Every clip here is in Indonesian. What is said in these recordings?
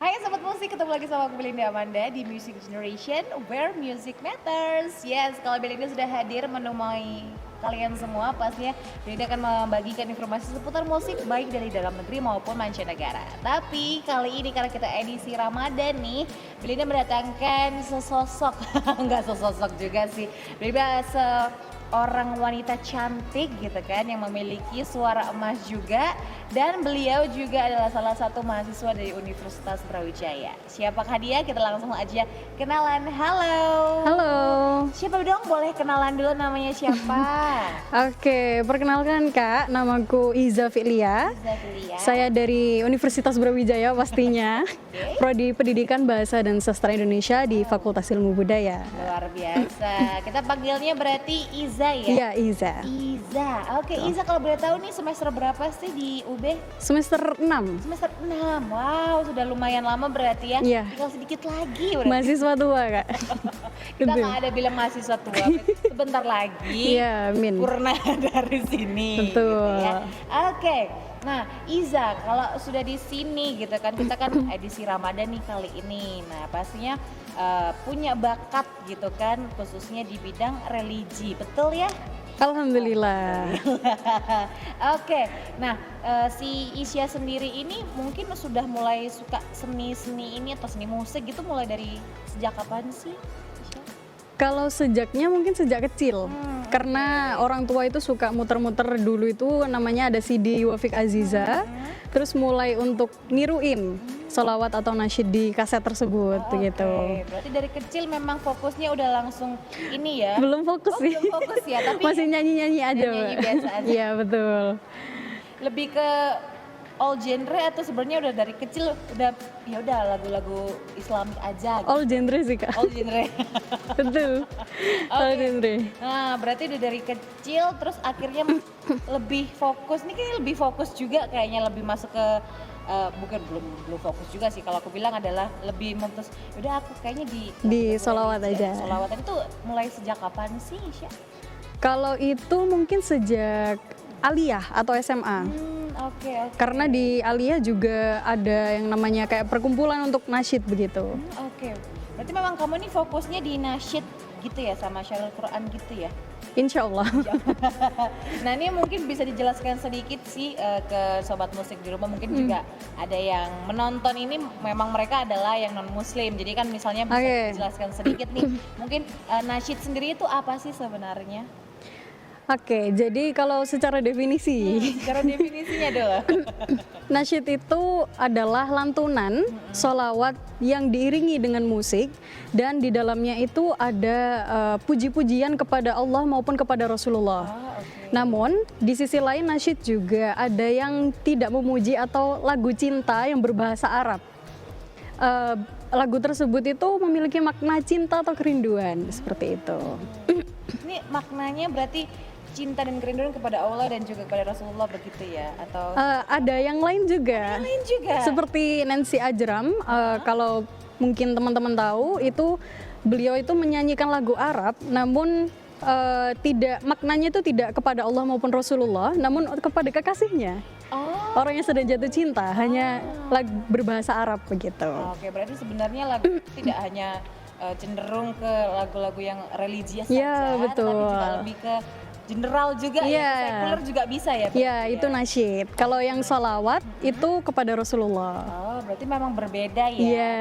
Hai Sobat Musik, ketemu lagi sama aku Belinda Amanda di Music Generation Where Music Matters. Yes, kalau Belinda sudah hadir menemui kalian semua, pastinya Belinda akan membagikan informasi seputar musik baik dari dalam negeri maupun mancanegara. Tapi kali ini karena kita edisi Ramadan nih, Belinda mendatangkan sesosok, enggak sesosok juga sih, Belinda seorang wanita cantik gitu kan yang memiliki suara emas juga, dan beliau juga adalah salah satu mahasiswa dari Universitas Brawijaya. Siapakah dia? Kita langsung aja kenalan. Halo. Halo. Siapa dong? Boleh kenalan dulu, namanya siapa? Oke, perkenalkan Kak, namaku Iza Filia. Zafilia. Saya dari Universitas Brawijaya pastinya. Prodi Pendidikan Bahasa dan Sastra Indonesia di Fakultas Ilmu Budaya. Luar biasa. Kita panggilnya berarti Iza ya? Iya, Iza. Iza. Oke, Iza kalau boleh tahu nih semester berapa sih di UB? Semester 6. Semester 6. Wow, sudah lumayan lama berarti ya? Iya. Tinggal sedikit lagi berarti. Mahasiswa tua, Kak. Kita Gitu. nggak ada bilang mahasiswa tua, sebentar lagi Iya, amin. purna dari sini. Betul. Gitu ya. Oke, nah Iza, kalau sudah di sini gitu kan, kita kan edisi Ramadan nih kali ini. Nah pastinya punya bakat gitu kan, khususnya di bidang religi, betul ya? Alhamdulillah. Oke, nah si Isya sendiri ini mungkin sudah mulai suka seni-seni ini atau seni musik gitu mulai dari sejak kapan sih? Isya? Kalau sejaknya mungkin sejak kecil. Karena orang tua itu suka muter-muter dulu itu namanya ada CD Wafik Aziza. Terus mulai untuk niruin sholawat atau nasyid di kaset tersebut gitu. Oke, berarti dari kecil memang fokusnya udah langsung ini ya? Belum fokus sih. Belum fokus ya, tapi Masih nyanyi-nyanyi aja, nyanyi Mbak. biasa aja. Iya, betul. Lebih ke all genre atau sebenarnya udah dari kecil udah ya udah lagu-lagu Islam aja gitu? All genre sih, Kak. All genre. Betul. All genre. Nah, berarti udah dari kecil terus akhirnya lebih fokus. Ini kayaknya lebih fokus juga, kayaknya lebih masuk ke bukan belum fokus juga sih, kalau aku bilang adalah lebih memutus udah aku kayaknya Di sholawat aja. Sholawatan itu mulai sejak kapan sih, Isya? Kalau itu mungkin sejak aliyah atau SMA. Oke. Karena di aliyah juga ada yang namanya kayak perkumpulan untuk nasyid begitu. Oke. Berarti memang kamu ini fokusnya di nasyid gitu ya, sama Syaril Quran gitu ya? Insya Allah. Nah ini mungkin bisa dijelaskan sedikit sih ke sobat musik di rumah, mungkin juga ada yang menonton ini memang mereka adalah yang non muslim, jadi kan misalnya bisa dijelaskan sedikit nih, mungkin nasyid sendiri itu apa sih sebenarnya? Oke, jadi kalau secara definisi, Secara definisinya dulu. nasyid itu adalah lantunan sholawat yang diiringi dengan musik dan di dalamnya itu ada puji-pujian kepada Allah maupun kepada Rasulullah. Namun di sisi lain nasyid juga ada yang tidak memuji atau lagu cinta yang berbahasa Arab. Lagu tersebut itu memiliki makna cinta atau kerinduan seperti itu. Ini maknanya berarti cinta dan kerinduan kepada Allah dan juga kepada Rasulullah begitu ya? Atau Ada yang lain juga. lain juga? Seperti Nancy Ajram, kalau mungkin teman-teman tahu itu beliau itu menyanyikan lagu Arab, namun tidak maknanya itu tidak kepada Allah maupun Rasulullah, namun kepada kekasihnya. Orang yang sedang jatuh cinta, hanya lagu berbahasa Arab begitu. Oke, berarti sebenarnya lagu tidak hanya cenderung ke lagu-lagu yang religius Iya, saja, betul. tapi juga lebih ke general juga Iya. ya, sekuler juga bisa ya? Ya, itu nasyid. Kalau yang sholawat itu kepada Rasulullah. Oh, berarti memang berbeda ya? Iya.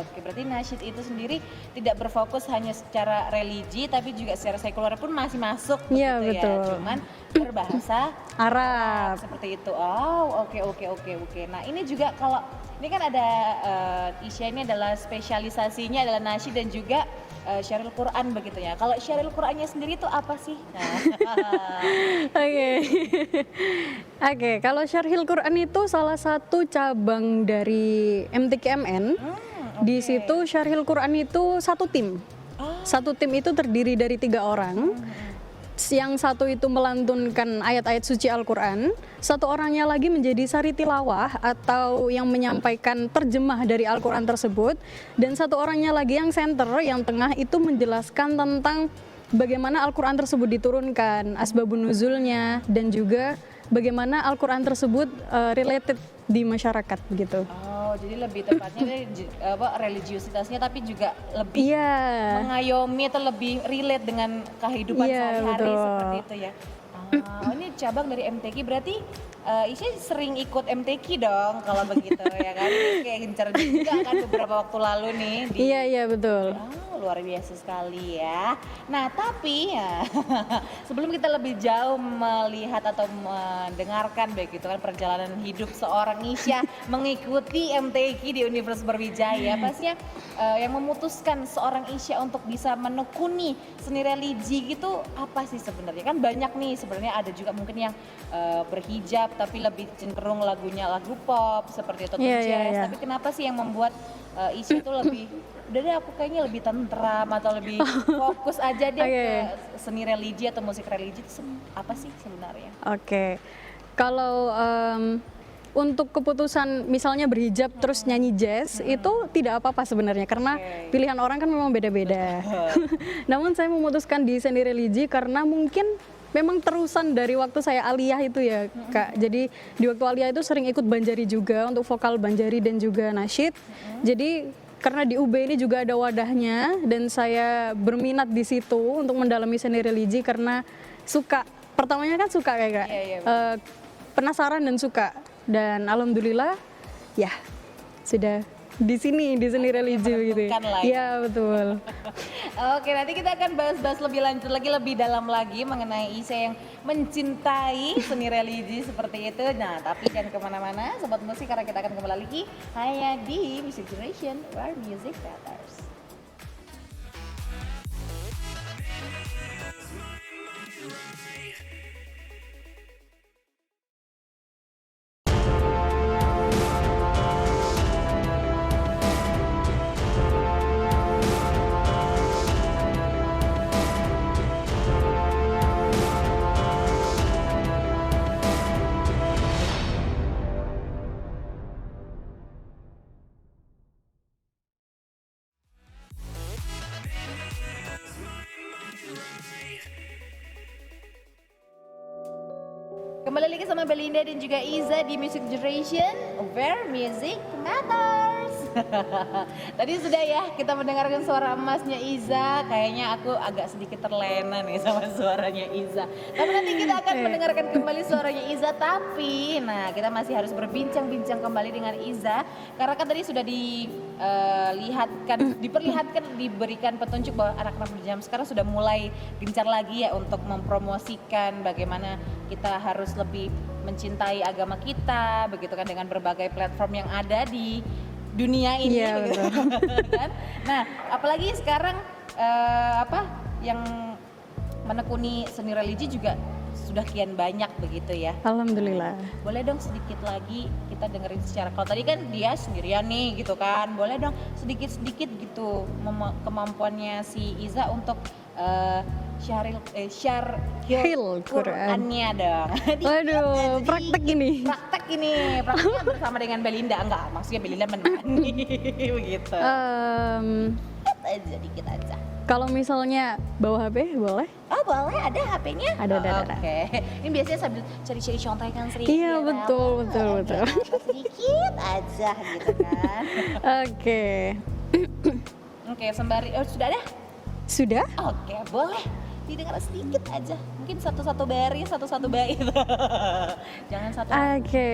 Oke, berarti nasyid itu sendiri tidak berfokus hanya secara religi, tapi juga secara sekuler pun masih masuk Iya, begitu betul. ya? Cuman berbahasa Arab. seperti itu. Oh, oke. Nah, ini juga kalau ini kan ada Isya ini adalah spesialisasinya adalah nasyid dan juga Syaril Quran begitu ya. Kalau Syaril Qurannya sendiri itu apa sih? Nah. Oke. Oke, kalau Syarhil Quran itu salah satu cabang dari MTQMN. Di situ Syarhil Quran itu satu tim. Satu tim itu terdiri dari 3 orang. Yang satu itu melantunkan ayat-ayat suci Al-Quran, satu orangnya lagi menjadi sari tilawah atau yang menyampaikan terjemah dari Al-Quran tersebut, dan satu orangnya lagi yang center, yang tengah itu menjelaskan tentang bagaimana Al-Quran tersebut diturunkan, asbabun nuzulnya, dan juga bagaimana Al-Quran tersebut related di masyarakat gitu. Oh, jadi lebih tepatnya religiusitasnya tapi juga lebih Iya, mengayomi atau lebih relate dengan kehidupan Iya, sehari-hari betul. seperti itu ya. Ini cabang dari MTQ berarti Isya sering ikut MTQ dong kalau begitu ya kan? Ini kayak gencar juga kan beberapa waktu lalu nih di iya betul. luar biasa sekali ya. Nah tapi ya sebelum kita lebih jauh melihat atau mendengarkan baik itu kan perjalanan hidup seorang Isya mengikuti MTQ di Universitas Berwijaya, pastinya yang memutuskan seorang Isya untuk bisa menekuni seni religi gitu apa sih sebenarnya? Kan banyak nih sebenarnya, ada juga mungkin yang berhijab tapi lebih cenderung lagunya lagu pop seperti itu, Iya, jazz. iya, iya. Tapi kenapa sih yang membuat Isya itu lebih udah deh aku kayaknya lebih tentram atau lebih fokus aja deh Oke. ke seni religi atau musik religi itu apa sih sebenarnya? Oke, kalau untuk keputusan misalnya berhijab terus nyanyi jazz itu tidak apa-apa sebenarnya, karena Oke. pilihan orang kan memang beda-beda. Namun saya memutuskan di seni religi karena mungkin memang terusan dari waktu saya aliyah itu ya Kak. Jadi di waktu aliyah itu sering ikut banjari juga untuk vokal banjari dan juga nasyid. Jadi karena di UB ini juga ada wadahnya dan saya berminat di situ untuk mendalami seni religi karena suka. Pertamanya kan suka kayak Kak. Iya, iya, Penasaran dan suka. Dan alhamdulillah ya sudah di sini di seni religi gitu. menentukan lah ya. Iya betul. Oke, nanti kita akan bahas-bahas lebih lanjut lagi, lebih dalam lagi mengenai Isya yang mencintai seni religi seperti itu. Nah, tapi jangan kemana-mana, Sobat Musik, karena kita akan kembali lagi hanya di Music Generation, where music matters. Kembali lagi sama Belinda dan juga Iza di Music Generation, where music matters. Tadi sudah ya kita mendengarkan suara emasnya Iza. Kayaknya aku agak sedikit terlena nih sama suaranya Iza. Tapi nanti kita akan mendengarkan kembali suaranya Iza. Tapi, nah kita masih harus berbincang-bincang kembali dengan Iza karena kan tadi sudah diperlihatkan, diberikan petunjuk bahwa anak-anak berjam sekarang sudah mulai gencar lagi ya untuk mempromosikan bagaimana kita harus lebih mencintai agama kita, begitu kan, dengan berbagai platform yang ada di dunia ini. Iya, begitu kan. Nah, apalagi sekarang yang menekuni seni religi juga sudah kian banyak begitu ya. Alhamdulillah. Boleh dong sedikit lagi kita dengerin secara, kalau tadi kan dia sendirian nih gitu kan, boleh dong sedikit-sedikit gitu kemampuannya si Iza untuk syarhil Qurannya dong. Waduh, praktek ini. Prakteknya bersama dengan Belinda, enggak, maksudnya Belinda menemani begitu. Dikit aja. Kalau misalnya bawa HP boleh? Oh boleh, ada HP-nya? Ada. Oke. Ini biasanya sambil cari-cari contekan sedikit. Iya, ya, betul. sedikit aja gitu kan. Oke. Oke, sembari sudah ada? Sudah? Oke, boleh didengar sedikit aja. Mungkin satu-satu baris, satu-satu bait. Jangan satu. Oke.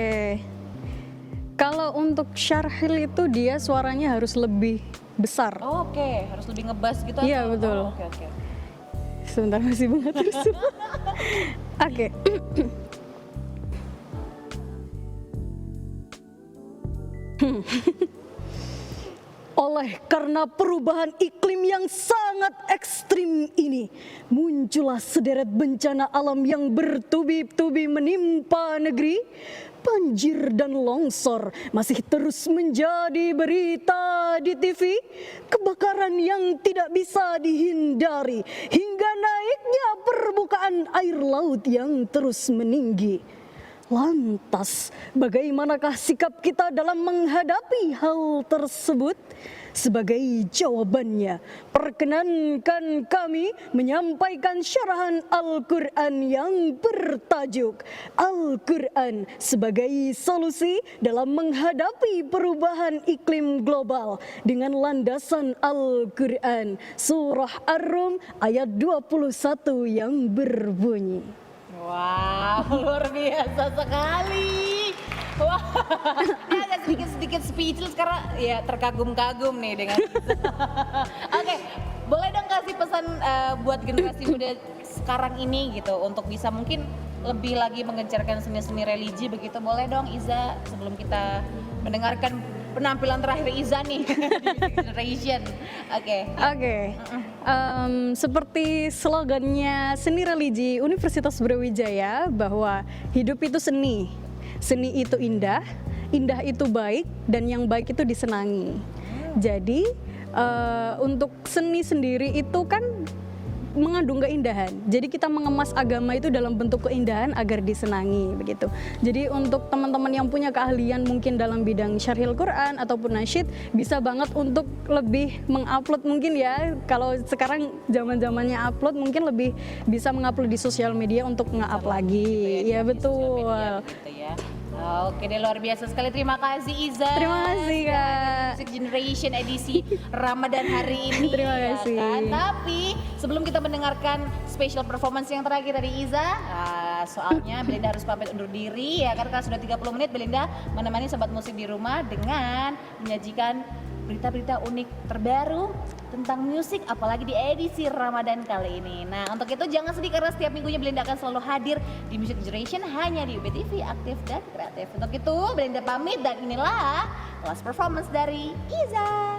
Kalau untuk syarhil itu dia suaranya harus lebih besar. Oke, harus lebih ngebas gitu. Iya, atau? betul. Oke. Sebentar, masih banget terus. Oke. Oleh karena perubahan iklim yang sangat ekstrim ini, muncullah sederet bencana alam yang bertubi-tubi menimpa negeri. Banjir dan longsor masih terus menjadi berita di TV. Kebakaran yang tidak bisa dihindari hingga naiknya permukaan air laut yang terus meninggi. Lantas, bagaimanakah sikap kita dalam menghadapi hal tersebut? Sebagai jawabannya, perkenankan kami menyampaikan syarahan Al-Quran yang bertajuk Al-Quran sebagai solusi dalam menghadapi perubahan iklim global dengan landasan Al-Quran. Surah Ar-Rum ayat 21 yang berbunyi. Wow, luar biasa sekali. Wah, ini agak sedikit speechless karena ya terkagum-kagum nih dengan Oke, boleh dong kasih pesan buat generasi muda sekarang ini gitu untuk bisa mungkin lebih lagi mengejarkan seni-seni religi begitu. Boleh dong Iza sebelum kita mendengarkan penampilan terakhir Iza nih di Music Generation. Oke. Seperti slogannya Seni Religi Universitas Brawijaya bahwa hidup itu seni. Seni itu indah, indah itu baik, dan yang baik itu disenangi. Jadi untuk seni sendiri itu kan mengandung keindahan. Jadi kita mengemas agama itu dalam bentuk keindahan agar disenangi begitu. Jadi untuk teman-teman yang punya keahlian mungkin dalam bidang syarhil Quran ataupun nasyid bisa banget untuk lebih mengupload mungkin ya. Kalau sekarang zaman-zamannya upload mungkin lebih bisa mengupload di sosial media untuk nge-up lagi. Gitu Ya betul. Media, gitu ya. Oke deh, luar biasa sekali. Terima kasih Iza. Terima kasih Kak. Music Generation edisi Ramadan hari ini. Terima kasih. Kan? Tapi sebelum kita mendengarkan special performance yang terakhir dari Iza, soalnya Belinda harus pamit undur diri ya karena sudah 30 menit Belinda menemani sobat musik di rumah dengan menyajikan berita-berita unik terbaru tentang musik apalagi di edisi Ramadan kali ini. Nah untuk itu jangan sedih karena setiap minggunya Belinda akan selalu hadir di Music Generation hanya di UBTV Aktif dan Kreatif. Untuk itu Belinda pamit dan inilah last performance dari Iza.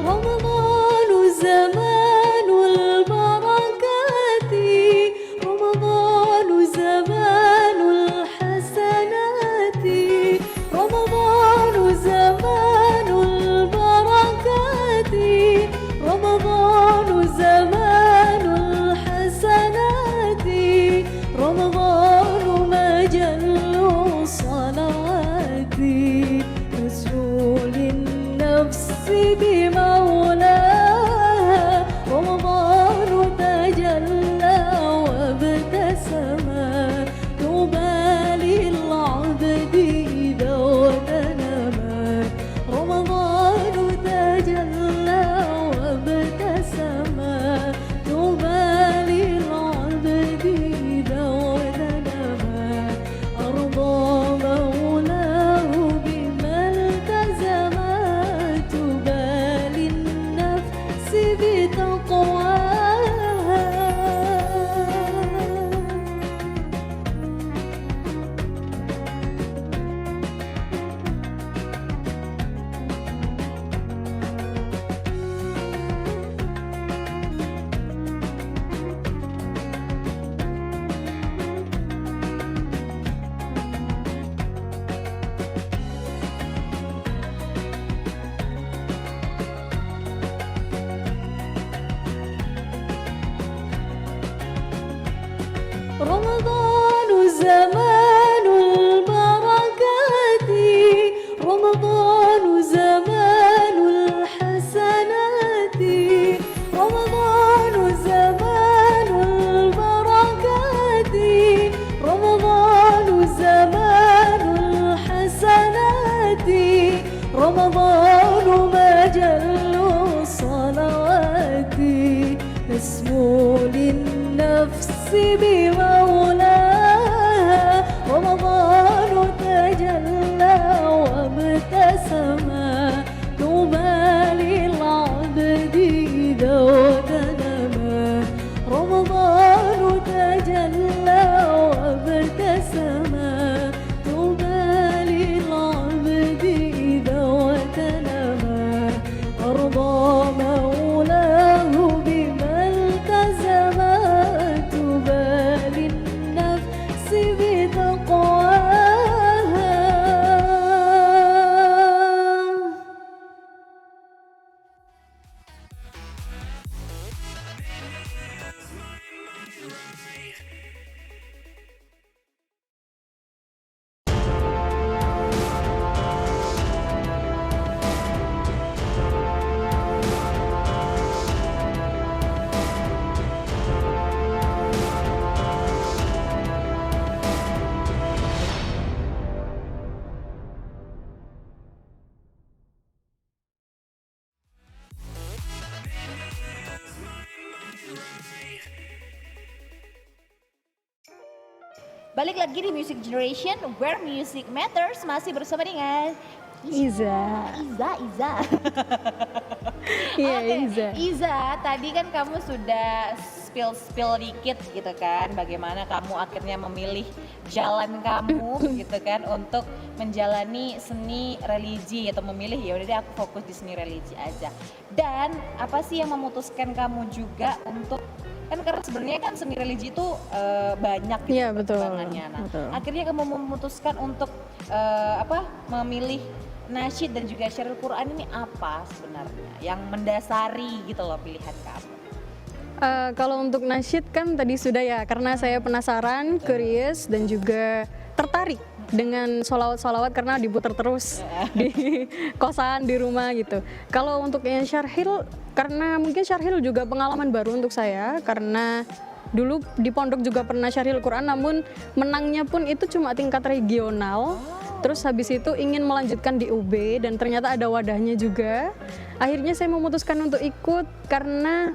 رمضان زمان البركات رمضان زمان الحسنات رمضان زمان البركات رمضان زمان الحسنات رمضان مجل الصلوات رسول النفس بمولاه رمضان تجلى وابتسم طوبى للعبد إذا اغتنما رمضان تجلى وابتسم طوبى للعبد إذا اغتنما أرضى مولاه بما التزم طوبى زمان البركات رمضان زمان الحسنات رمضان زمان البركات رمضان زمان الحسنات رمضان مجل الصلوات نسمو للنفس بمولاها رمضان تجلى وابتسما طوبى للعبد إذا وتنما رمضان تجلى وابتسما طوبى للعبد إذا وتنما أرضى مولاه بما التزما طوبى للنفس بتقواها. Balik lagi di Music Generation where music matters, masih bersama dengan Iza. Iza. Iya, Oke, Iza. Iza, tadi kan kamu sudah spill dikit gitu kan, bagaimana kamu akhirnya memilih jalan kamu gitu kan untuk menjalani seni religi atau memilih ya udah deh aku fokus di seni religi aja. Dan apa sih yang memutuskan kamu juga untuk kan karena sebenarnya kan seni religi itu banyak gitu Iya, betul, perkembangannya. Nah, betul. akhirnya kamu memutuskan untuk memilih nasyid dan juga syaril Quran ini apa sebenarnya yang mendasari gitu loh pilihan kamu? Kalau untuk nasyid kan tadi sudah ya, karena saya penasaran, curious dan juga tertarik dengan solawat-solawat karena diputar terus di kosan, di rumah gitu. Kalau untuk yang syarhil, karena mungkin syarhil juga pengalaman baru untuk saya karena dulu di pondok juga pernah syarhil Quran, namun menangnya pun itu cuma tingkat regional. Terus habis itu ingin melanjutkan di UB dan ternyata ada wadahnya juga. Akhirnya saya memutuskan untuk ikut karena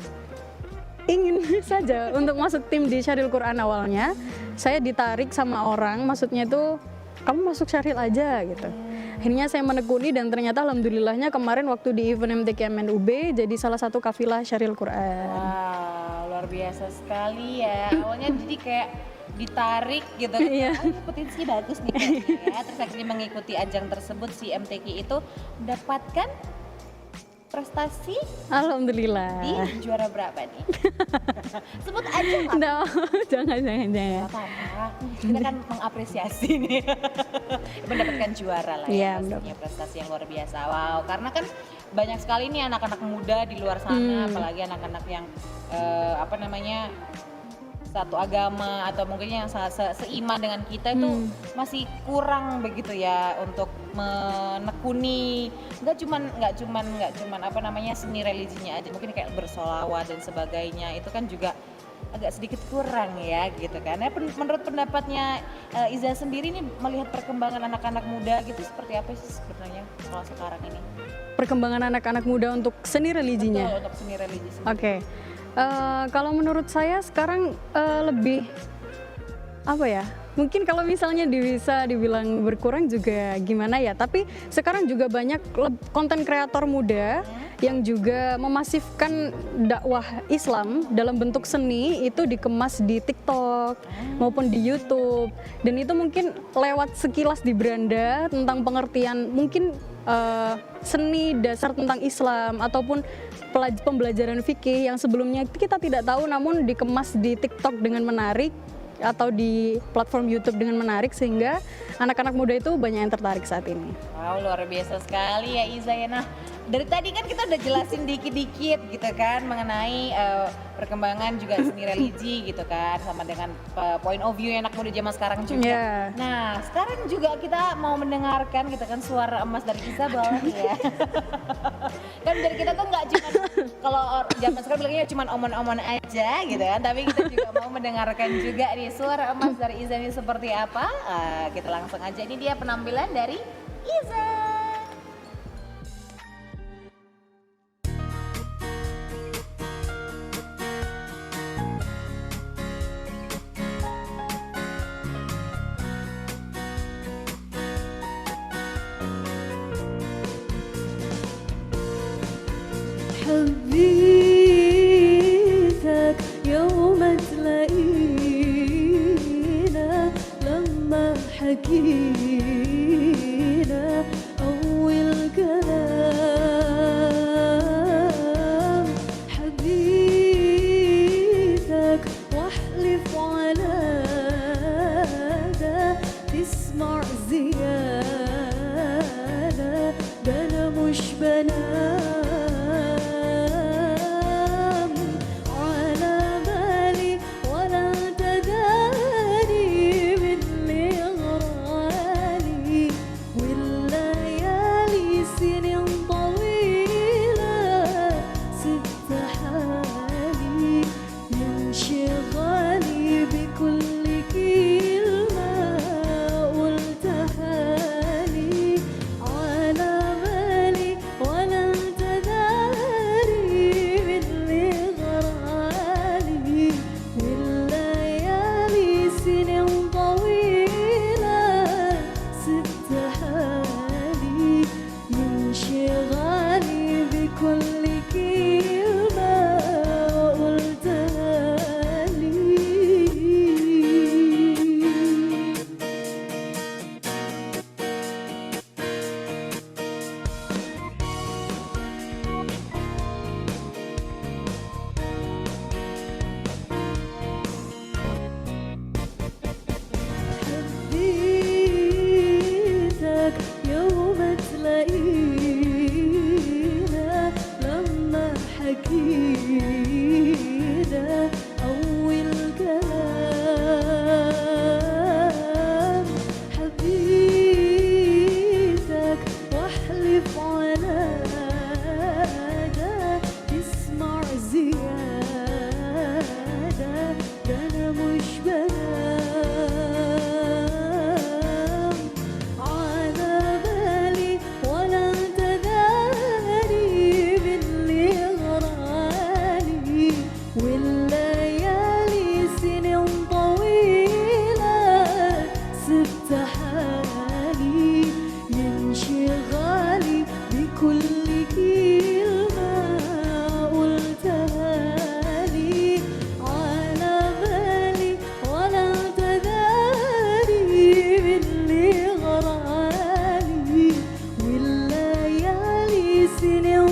ingin saja untuk masuk tim di syarhil Quran awalnya. Saya ditarik sama orang, maksudnya itu kamu masuk syarhil aja gitu. Akhirnya saya menekuni dan ternyata alhamdulillahnya kemarin waktu di event MTKMN UB jadi salah satu kafilah syarhil Quran. Wow, luar biasa sekali ya. Awalnya jadi kayak ditarik gitu kan. Iya. Potensi bagus nih kayaknya ya. Terus akhirnya mengikuti ajang tersebut si MTQ itu mendapatkan prestasi Alhamdulillah. di juara berapa nih? Sebut aja lah. No, jangan. Gak apa-apa, kita kan mengapresiasi nih. Mendapatkan juara lah ya, Iya, pastinya prestasi yang luar biasa. Wow, karena kan banyak sekali nih anak-anak muda di luar sana, apalagi anak-anak yang satu agama atau mungkin yang seiman dengan kita itu masih kurang begitu ya untuk menekuni nggak cuman seni religinya aja, mungkin kayak bersolawat dan sebagainya itu kan juga agak sedikit kurang ya gitu kan. Nah, menurut pendapatnya Iza sendiri nih melihat perkembangan anak-anak muda gitu seperti apa sih sebenarnya kalau sekarang ini? Perkembangan anak-anak muda untuk seni religinya. Betul, untuk seni religi sendiri. Oke. Kalau menurut saya sekarang lebih apa ya? Mungkin kalau misalnya bisa dibilang berkurang juga gimana ya. Tapi sekarang juga banyak konten kreator muda yang juga memasifkan dakwah Islam dalam bentuk seni itu dikemas di TikTok maupun di YouTube. Dan itu mungkin lewat sekilas di beranda tentang pengertian mungkin seni dasar tentang Islam ataupun pembelajaran fikih yang sebelumnya kita tidak tahu namun dikemas di TikTok dengan menarik. atau di platform YouTube dengan menarik sehingga anak-anak muda itu banyak yang tertarik saat ini. Wow, luar biasa sekali ya Iza ya. Nah, dari tadi kan kita udah jelasin dikit-dikit gitu kan mengenai perkembangan juga seni religi gitu kan, sama dengan point of view anak muda zaman sekarang juga. Yeah. Nah, sekarang juga kita mau mendengarkan gitu kan suara emas dari Isabel ya. Kan dari kita tuh nggak cuma kalau zaman sekarang bilangnya cuma omon-omon aja gitu kan, tapi kita juga mau mendengarkan juga nih suara emas dari Iza ini seperti apa. Kita langsung aja, ini dia penampilan dari Iza. حبيتك يوم تلاقينا لما حكينا أول كلام حبيتك واحلف على ده تسمع زيادة ده أنا مش بنام يوم تلاقينا لما حكينا أول كلام حبيتك واحلف على ده تسمع زيادة ده أنا مش بنام على بالي ولا انت داري باللي غرالي والليالي سنين طويلة سبت حالي ينشغالي بكل كلمة قلتها لي على بالي ولا انت داري باللي غرالي والليالي سنين